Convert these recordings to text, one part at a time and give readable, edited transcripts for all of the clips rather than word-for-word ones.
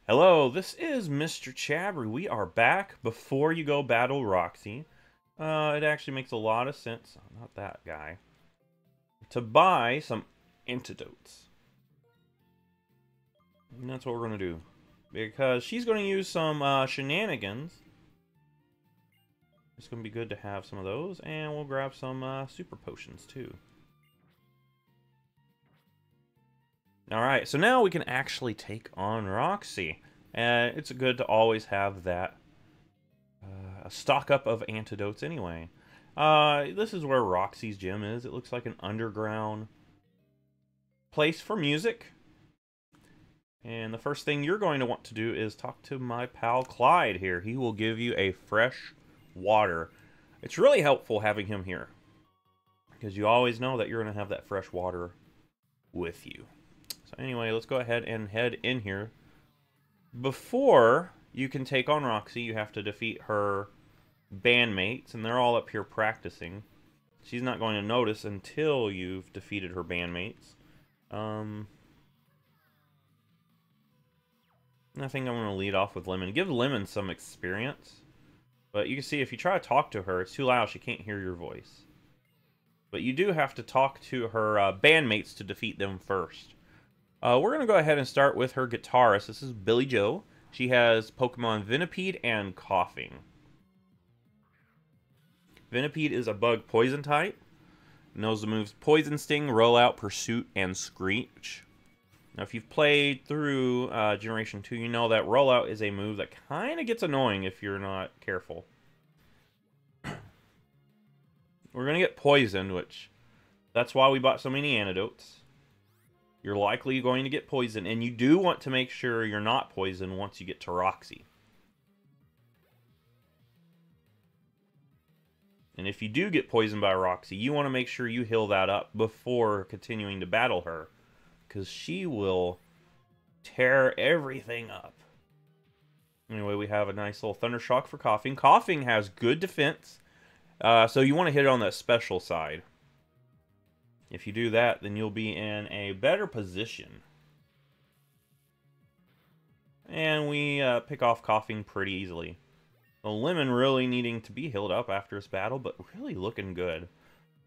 Hello, this is MrChabry. We are back before you go battle Roxie. It actually makes a lot of sense, not that guy, to buy some antidotes. And that's what we're going to do. Because she's going to use some shenanigans. It's going to be good to have some of those, and we'll grab some super potions too. Alright, so now we can actually take on Roxie. And it's good to always have that a stock up of antidotes anyway. This is where Roxie's gym is. It looks like an underground place for music. And the first thing you're going to want to do is talk to my pal Clyde here. He will give you a fresh water. It's really helpful having him here, because you always know that you're going to have that fresh water with you. So anyway, let's go ahead and head in here. Before you can take on Roxie, you have to defeat her bandmates, and they're all up here practicing. She's not going to notice until you've defeated her bandmates. I think I'm going to lead off with Lemon. Give Lemon some experience. But you can see if you try to talk to her, it's too loud. She can't hear your voice. But you do have to talk to her bandmates to defeat them first. We're going to go ahead and start with her guitarist. This is Billy Joe. She has Pokemon Venipede and Coughing. Venipede is a bug poison type. Knows the moves Poison Sting, Rollout, Pursuit, and Screech. Now, if you've played through Generation 2, you know that Rollout is a move that kind of gets annoying if you're not careful. We're going to get poisoned, which that's why we bought so many antidotes. You're likely going to get poisoned, and you do want to make sure you're not poisoned once you get to Roxie. And if you do get poisoned by Roxie, you want to make sure you heal that up before continuing to battle her, because she will tear everything up. Anyway, we have a nice little Thunder Shock for Coughing. Coughing has good defense, so you want to hit it on that special side. If you do that, then you'll be in a better position. And we pick off Coughing pretty easily. The Lemon really needing to be healed up after this battle, but really looking good.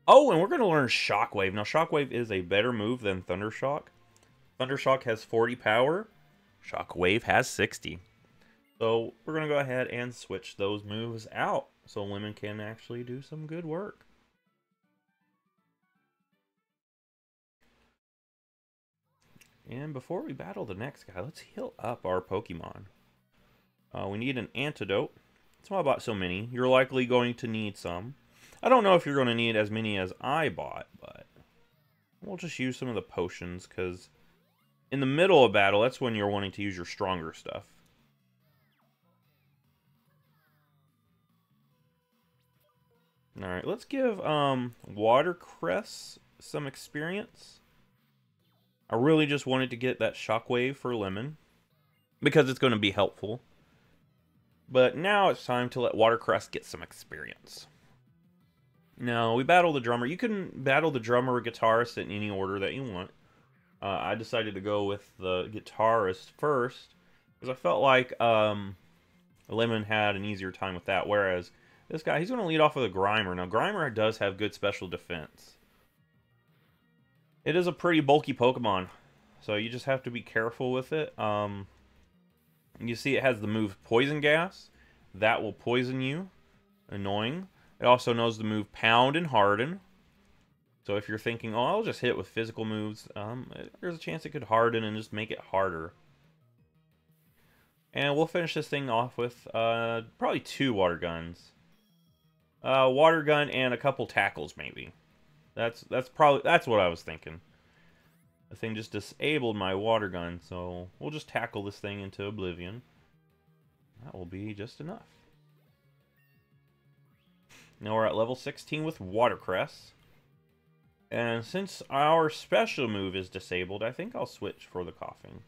Oh, and we're going to learn Shockwave. Now, Shockwave is a better move than Thunder Shock. Thunder Shock has 40 power. Shockwave has 60. So we're going to go ahead and switch those moves out so Lemon can actually do some good work. And before we battle the next guy, let's heal up our Pokemon. We need an antidote. That's why I bought so many. You're likely going to need some. I don't know if you're going to need as many as I bought, but we'll just use some of the potions, because in the middle of battle, that's when you're wanting to use your stronger stuff. Alright, let's give Watercress some experience. I really just wanted to get that Shockwave for Lemon, because it's going to be helpful. But now it's time to let Watercress get some experience. Now, we battle the drummer. You can battle the drummer or guitarist in any order that you want. I decided to go with the guitarist first, because I felt like Lemon had an easier time with that, whereas this guy, he's going to lead off with a Grimer. Now, Grimer does have good special defense. It is a pretty bulky Pokemon, so you just have to be careful with it. You see it has the move Poison Gas. That will poison you. Annoying. It also knows the move Pound and Harden. So if you're thinking, oh, I'll just hit it with physical moves, there's a chance it could harden and just make it harder. And we'll finish this thing off with probably 2 Water Guns. Water Gun and a couple Tackles, maybe. That's what I was thinking. The thing just disabled my Water Gun, so we'll just tackle this thing into oblivion. That will be just enough. Now we're at level 16 with Watercress. And since our special move is disabled, I think I'll switch for the Coughing.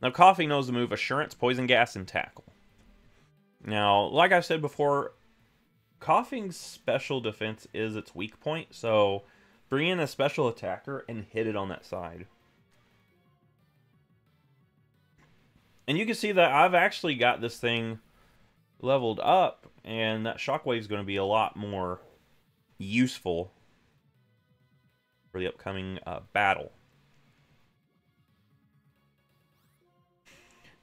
Now, Coughing knows the move Assurance, Poison Gas, and Tackle. Now, like I said before, Coughing's special defense is its weak point, so bring in a special attacker and hit it on that side. And you can see that I've actually got this thing leveled up, and that shockwave is going to be a lot more useful for the upcoming battle.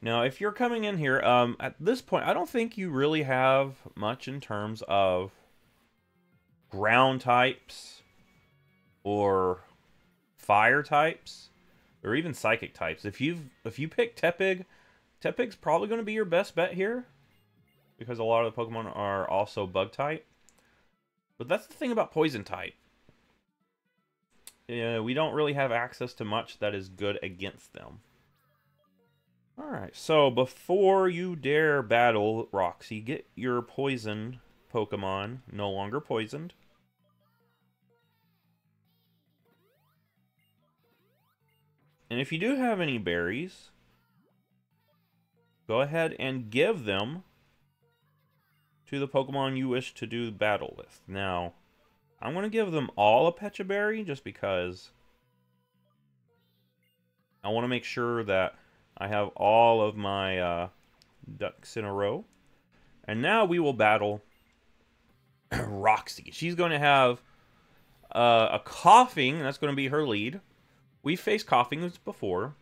Now, if you're coming in here, at this point, I don't think you really have much in terms of ground types or fire types or even psychic types. If you pick Tepig, Tepig's probably going to be your best bet here because a lot of the Pokemon are also bug type. But that's the thing about poison type. We don't really have access to much that is good against them. Alright, so before you dare battle Roxie, get your poison Pokemon no longer poisoned. And if you do have any berries, go ahead and give them to the Pokemon you wish to do battle with. Now, I'm going to give them all a Pecha Berry just because I want to make sure that I have all of my ducks in a row. And now we will battle Roxie. She's going to have a Coughing, and that's going to be her lead. We've faced Coughing before.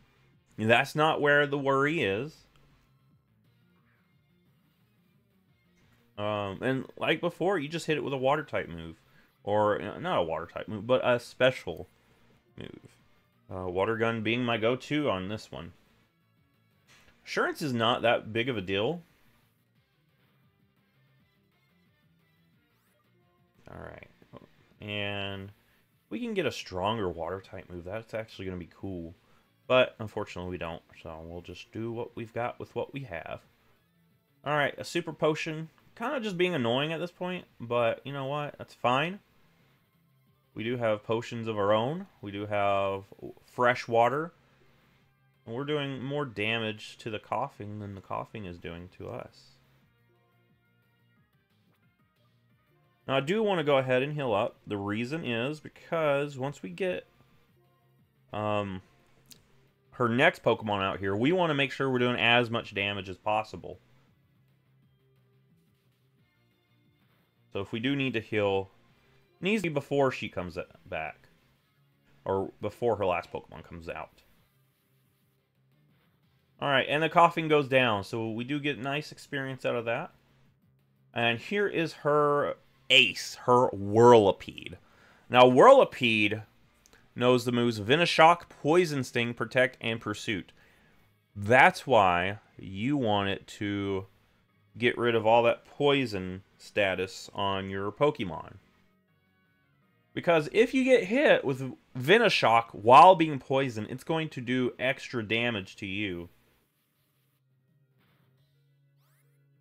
That's not where the worry is. And like before, you just hit it with a Water-type move. Or, not a Water-type move, but a special move. Water Gun being my go-to on this one. Assurance is not that big of a deal. Alright. And we can get a stronger Water-type move. That's actually going to be cool. But, unfortunately, we don't. So, we'll just do what we've got with what we have. Alright, a Super Potion. Kind of just being annoying at this point. But, you know what? That's fine. We do have potions of our own. We do have fresh water. And we're doing more damage to the Coughing than the Coughing is doing to us. Now, I do want to go ahead and heal up. The reason is because once we get her next Pokemon out here, we want to make sure we're doing as much damage as possible. So if we do need to heal, it needs to be before she comes back. Or before her last Pokemon comes out. Alright, and the Coughing goes down, so we do get nice experience out of that. And here is her ace, her Whirlipede. Now, Whirlipede knows the moves Venoshock, Poison Sting, Protect, and Pursuit. That's why you want it to get rid of all that poison status on your Pokemon. Because if you get hit with Venoshock while being poisoned, it's going to do extra damage to you.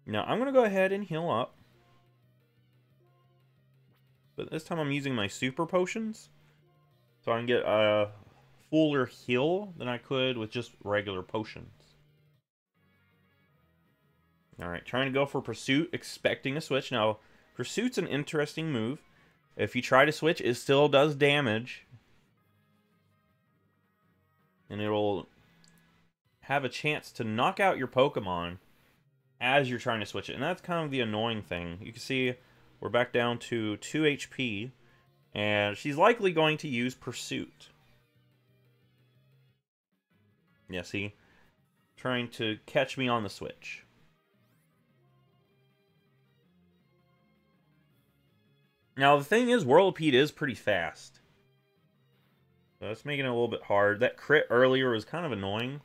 Now, I'm going to go ahead and heal up. But this time I'm using my Super Potions. So I can get a fuller heal than I could with just regular potions. Alright, trying to go for Pursuit, expecting a switch. Now, Pursuit's an interesting move. If you try to switch, it still does damage. And it'll have a chance to knock out your Pokemon as you're trying to switch it. And that's kind of the annoying thing. You can see we're back down to 2 HP. And she's likely going to use Pursuit. Yeah, see? Trying to catch me on the switch. Now, the thing is, Whirlipede is pretty fast. So that's making it a little bit hard. That crit earlier was kind of annoying.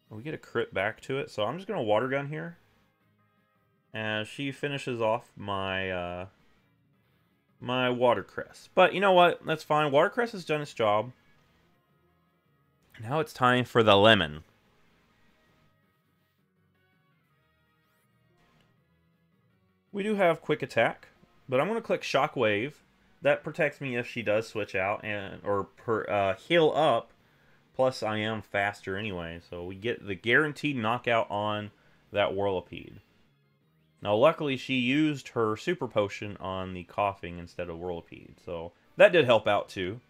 We get a crit back to it, so I'm just going to Water Gun here. And she finishes off my my Watercress. But you know what? That's fine. Watercress has done its job. Now it's time for the Lemon. We do have Quick Attack, but I'm going to click Shockwave. That protects me if she does switch out or heal up. Plus, I am faster anyway, so we get the guaranteed knockout on that Whirlipede. Now, luckily, she used her Super Potion on the Coughing instead of Whirlipede, so that did help out too.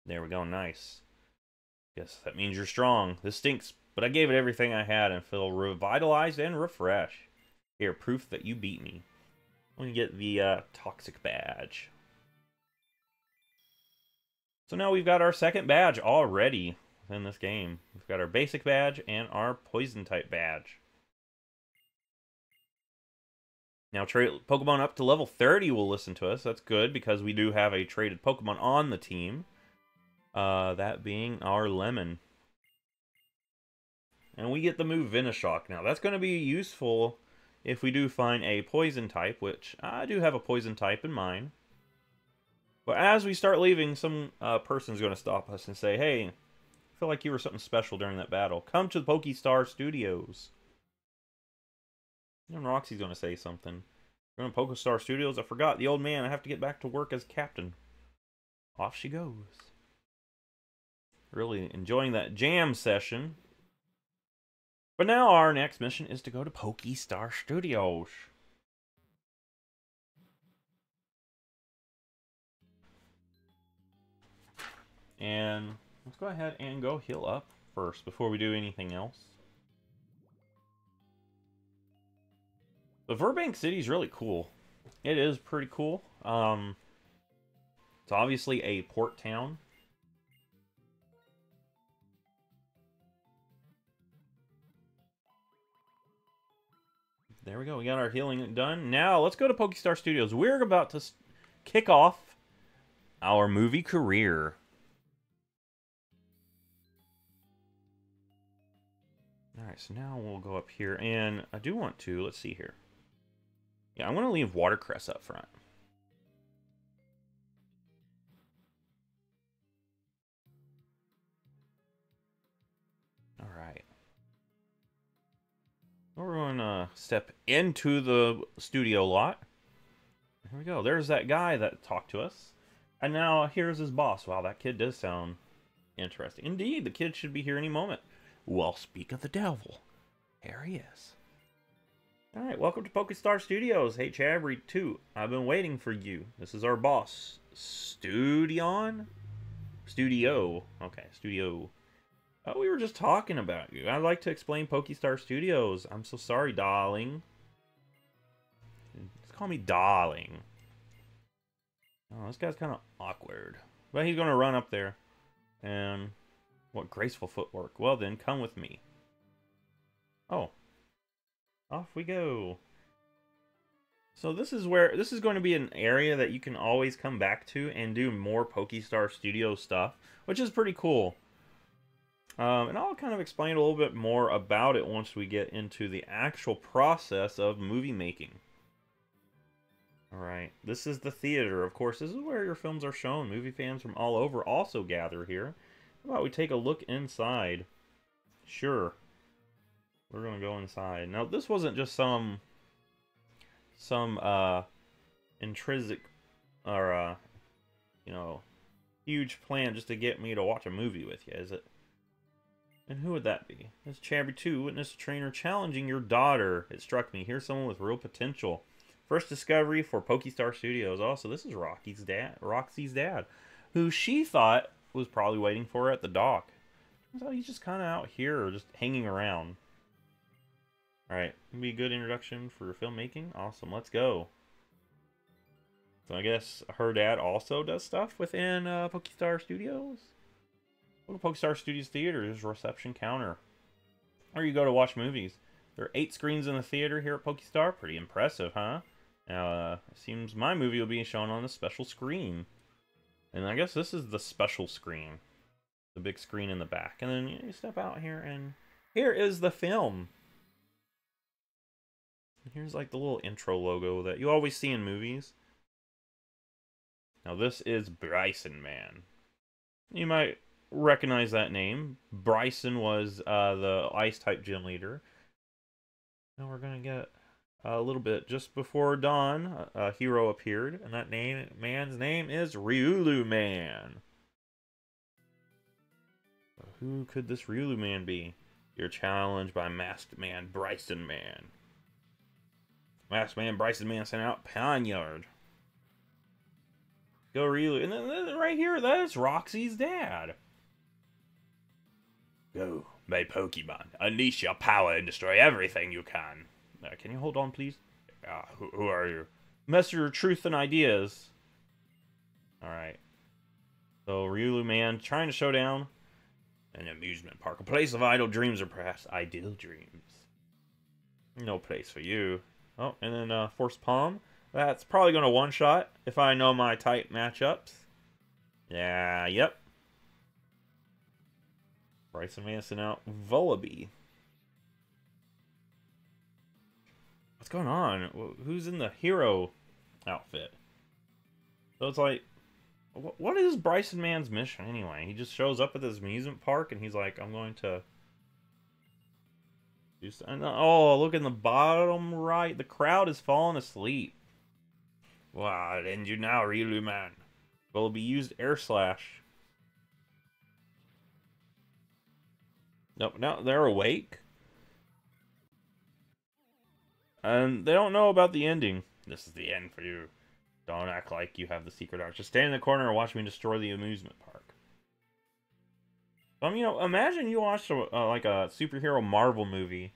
There we go, nice. Guess that means you're strong. This stinks, but I gave it everything I had and feel revitalized and refreshed. Here, proof that you beat me. Let me get the toxic badge. So now we've got our second badge already in this game. We've got our basic badge and our poison type badge. Now, Pokemon up to level 30 will listen to us. That's good because we do have a traded Pokemon on the team. That being our Lemon. And we get the move Venoshock. Now, that's going to be useful if we do find a poison type, which I do have a poison type in mind. But as we start leaving, some person's going to stop us and say, hey, I feel like you were something special during that battle. Come to the Pokestar Studios. And Roxie's going to say something. Going to Pokestar Studios? I forgot the old man. I have to get back to work as captain. Off she goes. Really enjoying that jam session. But now our next mission is to go to Pokestar Studios. And let's go ahead and go heal up first before we do anything else. The Burbank City is really cool. It is pretty cool. It's obviously a port town. There we go. We got our healing done. Now, let's go to Pokestar Studios. We're about to kick off our movie career. Alright, so now we'll go up here. And I do want to, let's see here. Yeah, I want to leave Watercress up front. Alright. We're going to step into the studio lot. Here we go. There's that guy that talked to us. And now here's his boss. Wow, that kid does sound interesting. Indeed, the kid should be here any moment. Well, speak of the devil. Here he is. Alright, welcome to Pokestar Studios. Hey, Chabry 2. I've been waiting for you. This is our boss. Studio? Okay, Studio. Oh, we were just talking about you. I'd like to explain Pokestar Studios. I'm so sorry, darling. Just call me darling. Oh, this guy's kind of awkward. But he's going to run up there. And what graceful footwork. Well then, come with me. Oh. Off we go. So this is going to be an area that you can always come back to and do more Pokestar Studio stuff, which is pretty cool. And I'll kind of explain a little bit more about it once we get into the actual process of movie making. Alright, this is the theater. Of course, this is where your films are shown. Movie fans from all over also gather here. How about we take a look inside? Sure. We're going to go inside. Now, this wasn't just some intrinsic or, you know, huge plan just to get me to watch a movie with you, is it? And who would that be? It's Chabry 2, witness trainer challenging your daughter. It struck me. Here's someone with real potential. First discovery for Pokestar Studios. Also, this is Roxie's dad, who she thought was probably waiting for her at the dock. Turns out he's just kind of out here, just hanging around. Alright, be a good introduction for filmmaking. Awesome, let's go. So I guess her dad also does stuff within Pokestar Studios? Look at Pokestar Studios Theater. There's a reception counter. Or you go to watch movies. There are 8 screens in the theater here at Pokestar. Pretty impressive, huh? Now, it seems my movie will be shown on a special screen. And I guess this is the special screen. The big screen in the back. And then you step out here and here is the film. And here's like the little intro logo that you always see in movies. Now this is Bryson Man. You might recognize that name. Bryson was the Ice-type gym leader. Now we're going to get a little bit. Just before dawn, a hero appeared, and that man's name is Riolu Man. Who could this Riolu Man be? You're challenged by Masked Man Bryson Man. Masked Man Bryson Man sent out Panyard. Go Relu. And then right here, that's Roxie's dad. Go, my Pokemon. Unleash your power and destroy everything you can. Can you hold on, please? Who are you? Messenger of Truth and Ideas. Alright. So, Riolu Man trying to show down an amusement park. A place of idle dreams or perhaps ideal dreams. No place for you. Oh, and then Force Palm. That's probably going to one-shot if I know my tight matchups. Yeah, yep. Bryson Manson out. Vullaby. What's going on? Who's in the hero outfit? So it's like, what is Bryson Man's mission anyway? He just shows up at this amusement park and he's like, I'm going to... Oh, look in the bottom right. The crowd is falling asleep. Wow, and you now, Riolu Man. Will be used air slash. Nope, now they're awake. And they don't know about the ending. This is the end for you. Don't act like you have the secret arch. Just stand in the corner and watch me destroy the amusement park. You know, imagine you watch like a superhero Marvel movie,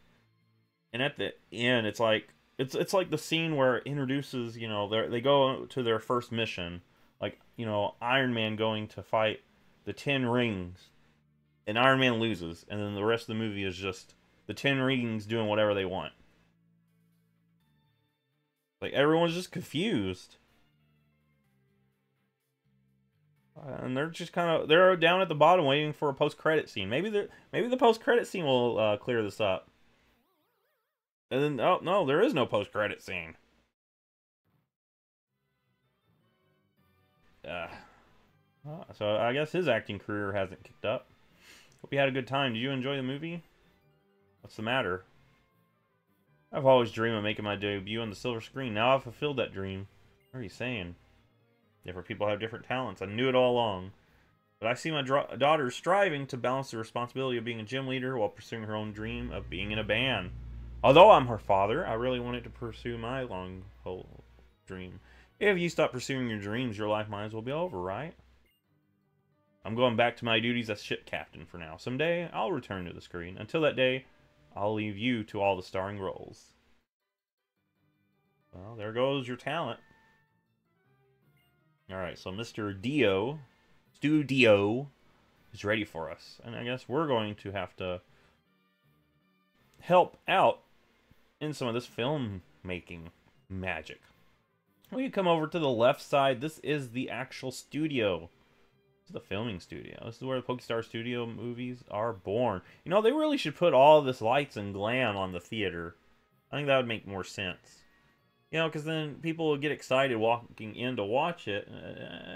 and at the end, it's like the scene where it introduces, you know, they go to their first mission, like, you know, Iron Man going to fight the 10 Rings, and Iron Man loses, and then the rest of the movie is just the 10 Rings doing whatever they want. Like, everyone's just confused. And they're just they're down at the bottom waiting for a post-credit scene. Maybe the post-credit scene will clear this up. And then, oh, no, there is no post-credit scene. So I guess his acting career hasn't kicked up. Hope you had a good time. Did you enjoy the movie? What's the matter? I've always dreamed of making my debut on the silver screen. Now I've fulfilled that dream. What are you saying? Different people have different talents. I knew it all along. But I see my daughter striving to balance the responsibility of being a gym leader while pursuing her own dream of being in a band. Although I'm her father, I really wanted to pursue my long-haul dream. If you stop pursuing your dreams, your life might as well be over, right? I'm going back to my duties as ship captain for now. Someday, I'll return to the screen. Until that day, I'll leave you to all the starring roles. Well, there goes your talent. Alright, so Mr. Studio is ready for us. And I guess we're going to have to help out in some of this film-making magic. When you come over to the left side, this is the actual studio. This is the filming studio. This is where the Pokestar Studio movies are born. You know, they really should put all this lights and glam on the theater. I think that would make more sense. You know, because then people will get excited walking in to watch it.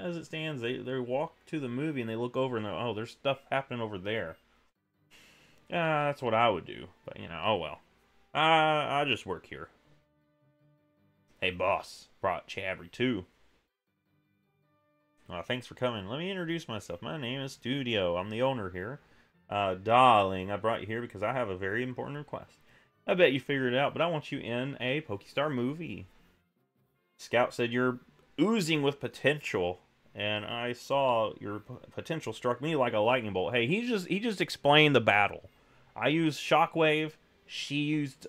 As it stands, they walk to the movie and they look over and they're, oh, there's stuff happening over there. Yeah, that's what I would do. But, you know, oh well. I just work here. Hey, boss. Brought Chabry too. Thanks for coming. Let me introduce myself. My name is Studio. I'm the owner here. Darling, I brought you here because I have a very important request. I bet you figured it out, but I want you in a Pokestar movie. Scout said you're oozing with potential, and I saw your potential struck me like a lightning bolt. Hey, he just explained the battle. I used Shockwave, she used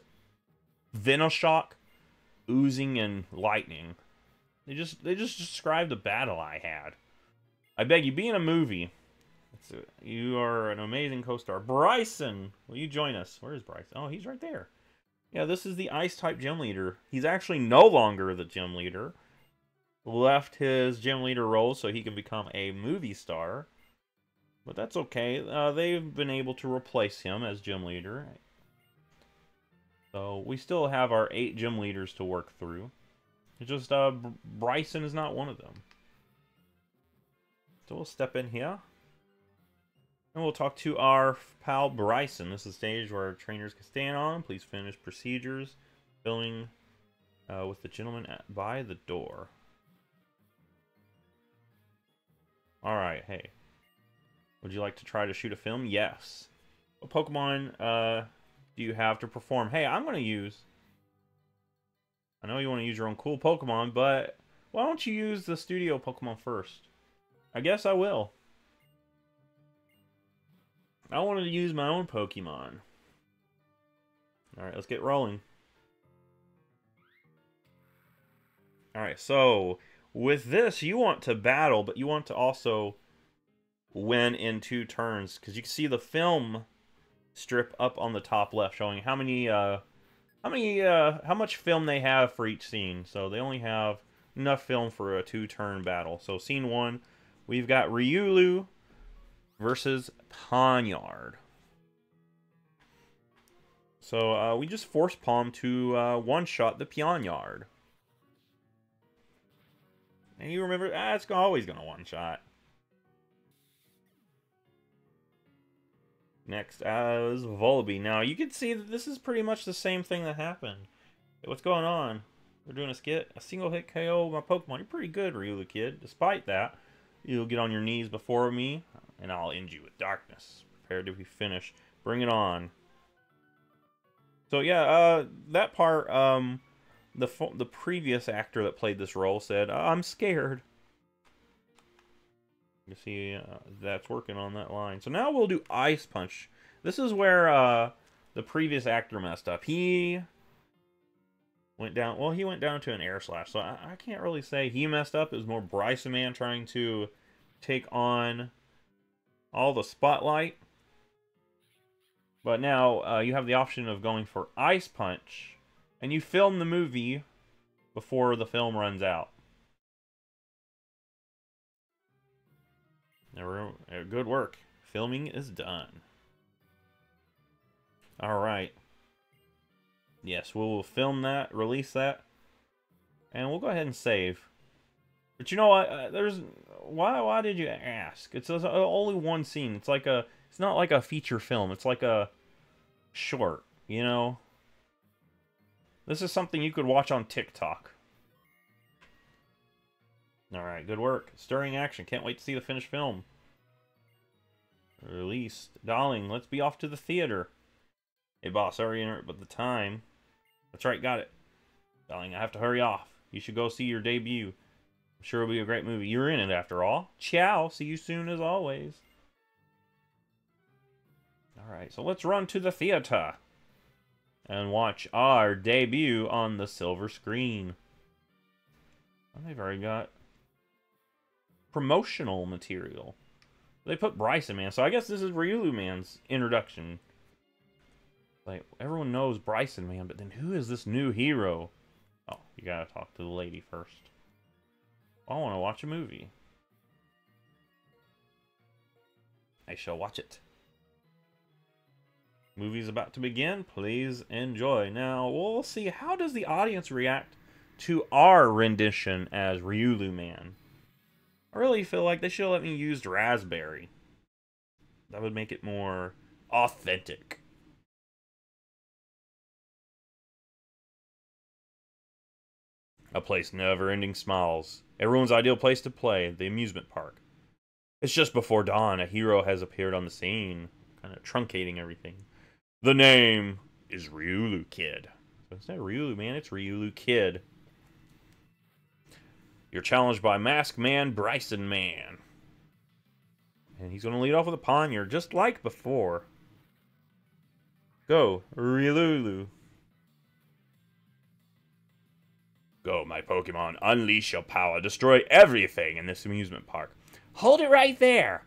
Venoshock, oozing and lightning. They just described the battle I had. I beg you, be in a movie. You are an amazing co-star. Bryson, will you join us? Where is Bryson? Oh, he's right there. Yeah, this is the Ice-type gym leader. He's actually no longer the gym leader. Left his gym leader role so he can become a movie star. But that's okay. They've been able to replace him as gym leader. So we still have our 8 gym leaders to work through. It's just Bryson is not one of them. So we'll step in here. And we'll talk to our pal Bryson. This is a stage where trainers can stand on. Please finish procedures. Filming with the gentleman by the door. Alright, hey. Would you like to try to shoot a film? Yes. What Pokemon do you have to perform? Hey, I'm going to use... I know you want to use your own cool Pokemon, but Why don't you use the studio Pokemon first? I guess I will. I wanted to use my own Pokemon. Alright, let's get rolling. Alright, so with this, you want to battle, but you want to also win in 2 turns. Because you can see the film strip up on the top left showing how much film they have for each scene. So they only have enough film for a 2-turn battle. So scene 1, we've got Riolu versus Pawniard. So we just force palm to one-shot the Pawniard. And you remember, it's always going to one-shot. Next is Volibee. Now, you can see that this is pretty much the same thing that happened. Hey, what's going on? We're doing a skit. A single hit KO my Pokemon. You're pretty good, Riolu Kid. Despite that, you'll get on your knees before me, and I'll end you with darkness. Prepare to be finished. Bring it on. So yeah, that part, the previous actor that played this role said, "I'm scared." You see, that's working on that line. So now we'll do Ice Punch. This is where the previous actor messed up. He went down. Well, he went down to an air slash. So I can't really say he messed up. It was more Bryson Man trying to take on all the spotlight. But now you have the option of going for Ice Punch, and you film the movie before the film runs out. Good work. Filming is done. Alright. Yes, we'll film that, release that, and we'll go ahead and save. But you know what? Why did you ask? It's only one scene. It's not like a feature film. It's like a short, you know? This is something you could watch on TikTok. Alright, good work. Stirring action. Can't wait to see the finished film. Released. Darling, let's be off to the theater. Hey, boss, hurry in but the time. That's right, got it. Darling, I have to hurry off. You should go see your debut. I'm sure it'll be a great movie. You're in it, after all. Ciao. See you soon, as always. Alright, so let's run to the theater and watch our debut on the silver screen. Well, they've already got promotional material. They put Bryson Man, so I guess this is Riolu Man's introduction. Like, everyone knows Bryson Man, but then who is this new hero? Oh, you gotta talk to the lady first. I want to watch a movie. I shall watch it. Movie's about to begin. Please enjoy. Now, we'll see how does the audience react to our rendition as Riolu Man. I really feel like they should let me use Raspberry. That would make it more authentic. A place never-ending smiles. Everyone's ideal place to play, the amusement park. It's just before dawn. A hero has appeared on the scene, kind of truncating everything. The name is Riolu Kid. So it's not Riolu Man, it's Riolu Kid. You're challenged by Masked Man Bryson Man. And he's going to lead off with a Pawniard, just like before. Go, Riolu. Go, my Pokemon. Unleash your power. Destroy everything in this amusement park. Hold it right there.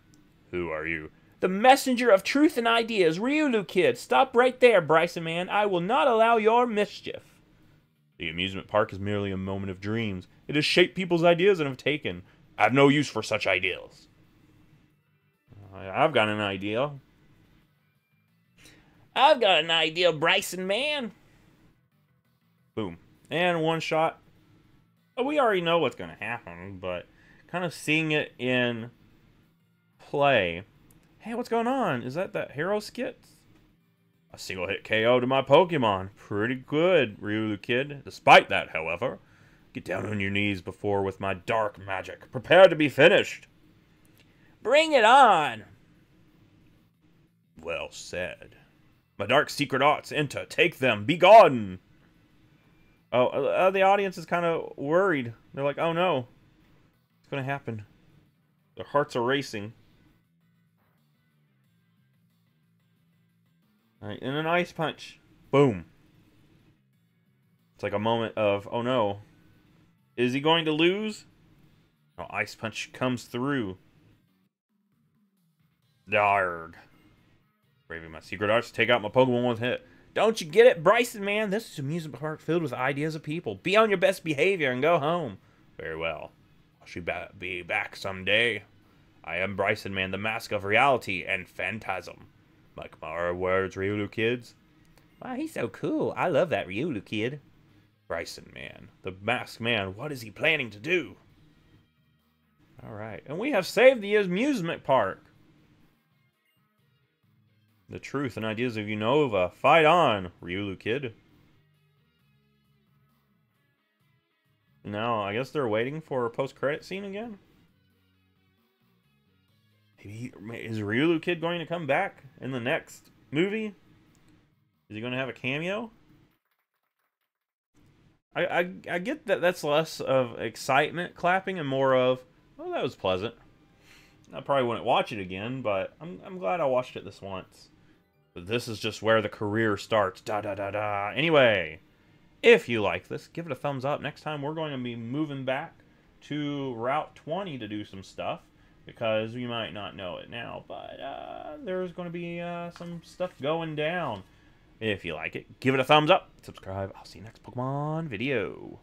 Who are you? The messenger of truth and ideas, Riolu Kid. Stop right there, Bryson Man. I will not allow your mischief. The amusement park is merely a moment of dreams. It has shaped people's ideas and have taken. I have no use for such ideals. I've got an idea. I've got an idea, Bryson Man. Boom. And one shot. We already know what's going to happen, but kind of seeing it in play. Hey, what's going on? Is that hero skit? A single hit KO to my Pokemon. Pretty good, Riolu Kid. Despite that, however, get down on your knees before with my dark magic. Prepare to be finished. Bring it on. Well said. My dark secret arts enter. Take them. Be gone. Oh, the audience is kind of worried. They're like, oh no, what's going to happen? Their hearts are racing. All right, and an ice punch. Boom. It's like a moment of, oh no. Is he going to lose? Oh, ice punch comes through. Darg. Braving my secret arts to take out my Pokemon with hit. Don't you get it, Bryson, man? This is an amusement park filled with ideas of people. Be on your best behavior and go home. Very well. I should be back someday. I am Bryson, man, the mask of reality and phantasm. Like my words, Riolu kids. Wow, he's so cool. I love that Riolu kid. Bryson, man, the masked man. What is he planning to do? All right, and we have saved the amusement park. The truth and ideas of Unova. Fight on, Riolu kid. Now, I guess they're waiting for a post-credit scene again? Maybe, is Riolu kid going to come back in the next movie? Is he going to have a cameo? I get that that's less of excitement clapping and more of, oh, that was pleasant. I probably wouldn't watch it again, but I'm glad I watched it this once. But this is just where the career starts. Da da da da. Anyway, if you like this, give it a thumbs up. Next time we're going to be moving back to Route 20 to do some stuff, because you might not know it now, but there's going to be some stuff going down. If you like it, give it a thumbs up, subscribe. I'll see you next Pokemon video.